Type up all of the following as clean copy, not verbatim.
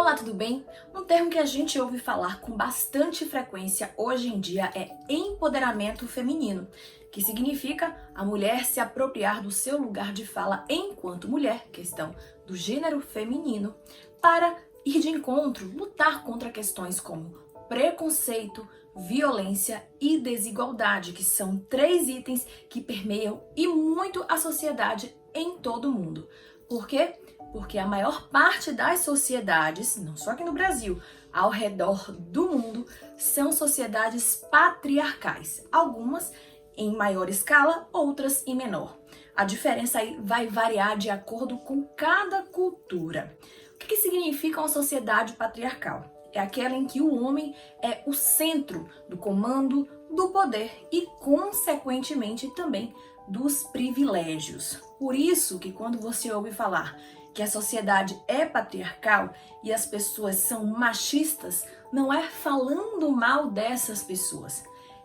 Olá, tudo bem? Um termo que a gente ouve falar com bastante frequência hoje em dia é empoderamento feminino, que significa a mulher se apropriar do seu lugar de fala enquanto mulher, questão do gênero feminino, para ir de encontro, lutar contra questões como preconceito, violência e desigualdade, que são 3 itens que permeiam e muito a sociedade em todo o mundo. Por quê? Porque a maior parte das sociedades, não só aqui no Brasil, ao redor do mundo, são sociedades patriarcais. Algumas em maior escala, outras em menor. A diferença aí vai variar de acordo com cada cultura. O que significa uma sociedade patriarcal? É aquela em que o homem é o centro do comando, do poder e, consequentemente, também dos privilégios. Por isso que quando você ouve falar que a sociedade é patriarcal e as pessoas são machistas, não é falando mal dessas pessoas.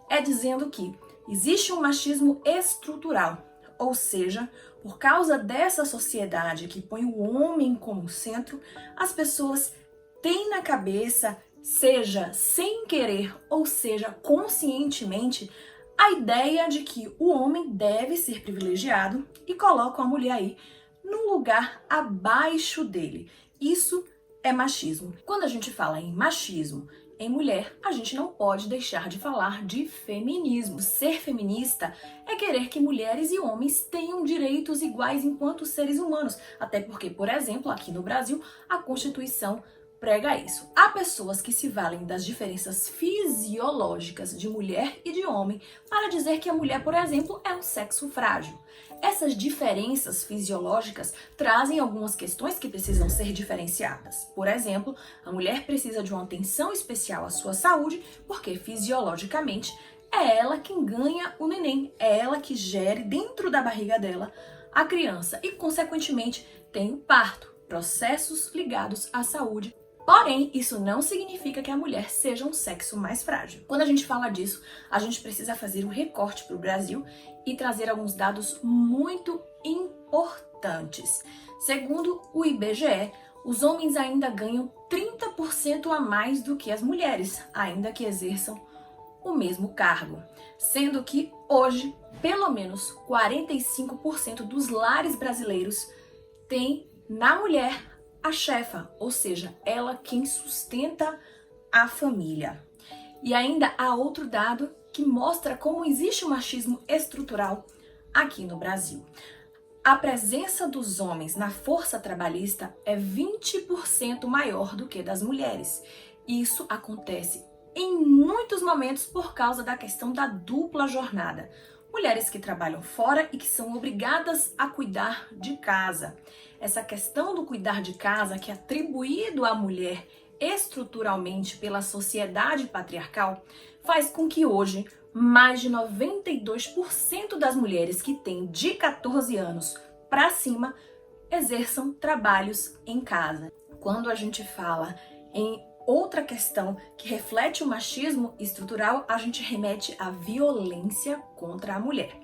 É dizendo que existe um machismo estrutural, ou seja, por causa dessa sociedade que põe o homem como centro, as pessoas têm na cabeça, seja sem querer ou seja conscientemente, a ideia de que o homem deve ser privilegiado e colocam a mulher aí num lugar abaixo dele. Isso é machismo. Quando a gente fala em machismo em mulher, a gente não pode deixar de falar de feminismo. Ser feminista é querer que mulheres e homens tenham direitos iguais enquanto seres humanos. Até porque, por exemplo, aqui no Brasil, a Constituição prega isso. Há pessoas que se valem das diferenças fisiológicas de mulher e de homem para dizer que a mulher, por exemplo, é um sexo frágil. Essas diferenças fisiológicas trazem algumas questões que precisam ser diferenciadas. Por exemplo, a mulher precisa de uma atenção especial à sua saúde, porque fisiologicamente é ela quem ganha o neném, é ela que gere dentro da barriga dela a criança e, consequentemente, tem o parto, processos ligados à saúde. Porém, isso não significa que a mulher seja um sexo mais frágil. Quando a gente fala disso, a gente precisa fazer um recorte para o Brasil e trazer alguns dados muito importantes. Segundo o IBGE, os homens ainda ganham 30% a mais do que as mulheres, ainda que exerçam o mesmo cargo. Sendo que hoje, pelo menos 45% dos lares brasileiros têm na mulher a chefa, ou seja, ela quem sustenta a família. E ainda há outro dado que mostra como existe o machismo estrutural aqui no Brasil. A presença dos homens na força trabalhista é 20% maior do que das mulheres. Isso acontece em muitos momentos por causa da questão da dupla jornada. Mulheres que trabalham fora e que são obrigadas a cuidar de casa. Essa questão do cuidar de casa, que é atribuído à mulher estruturalmente pela sociedade patriarcal, faz com que hoje mais de 92% das mulheres que têm de 14 anos para cima exerçam trabalhos em casa. Quando a gente fala em outra questão que reflete o machismo estrutural, a gente remete à violência contra a mulher.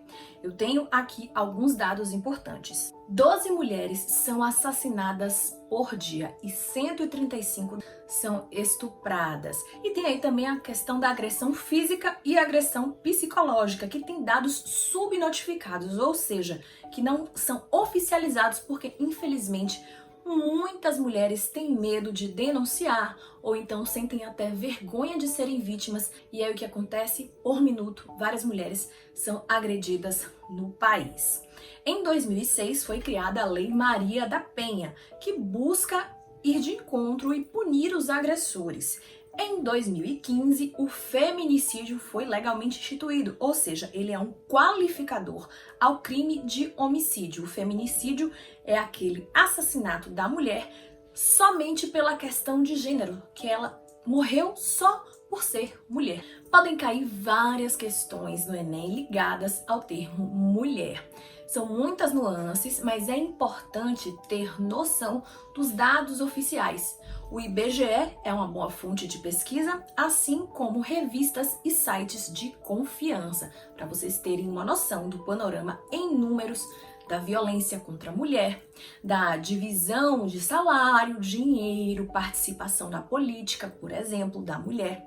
Eu tenho aqui alguns dados importantes. 12 mulheres são assassinadas por dia e 135 são estupradas. E tem aí também a questão da agressão física e agressão psicológica, que tem dados subnotificados, ou seja, que não são oficializados porque, infelizmente, muitas mulheres têm medo de denunciar ou então sentem até vergonha de serem vítimas e é o que acontece por minuto. Várias mulheres são agredidas no país. Em 2006 foi criada a Lei Maria da Penha, que busca ir de encontro e punir os agressores. Em 2015, o feminicídio foi legalmente instituído, ou seja, ele é um qualificador ao crime de homicídio. O feminicídio é aquele assassinato da mulher somente pela questão de gênero, que ela morreu só por ser mulher. Podem cair várias questões no Enem ligadas ao termo mulher. São muitas nuances, mas é importante ter noção dos dados oficiais. O IBGE é uma boa fonte de pesquisa, assim como revistas e sites de confiança, para vocês terem uma noção do panorama em números da violência contra a mulher, da divisão de salário, dinheiro, participação na política, por exemplo, da mulher.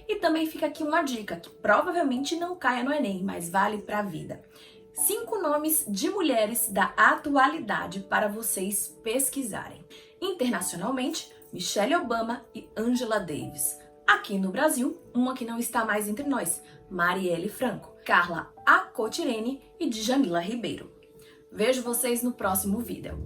E também fica aqui uma dica que provavelmente não caia no Enem, mas vale para a vida. 5 nomes de mulheres da atualidade para vocês pesquisarem. Internacionalmente, Michelle Obama e Angela Davis. Aqui no Brasil, uma que não está mais entre nós, Marielle Franco, Carla Acotirene e Djamila Ribeiro. Vejo vocês no próximo vídeo.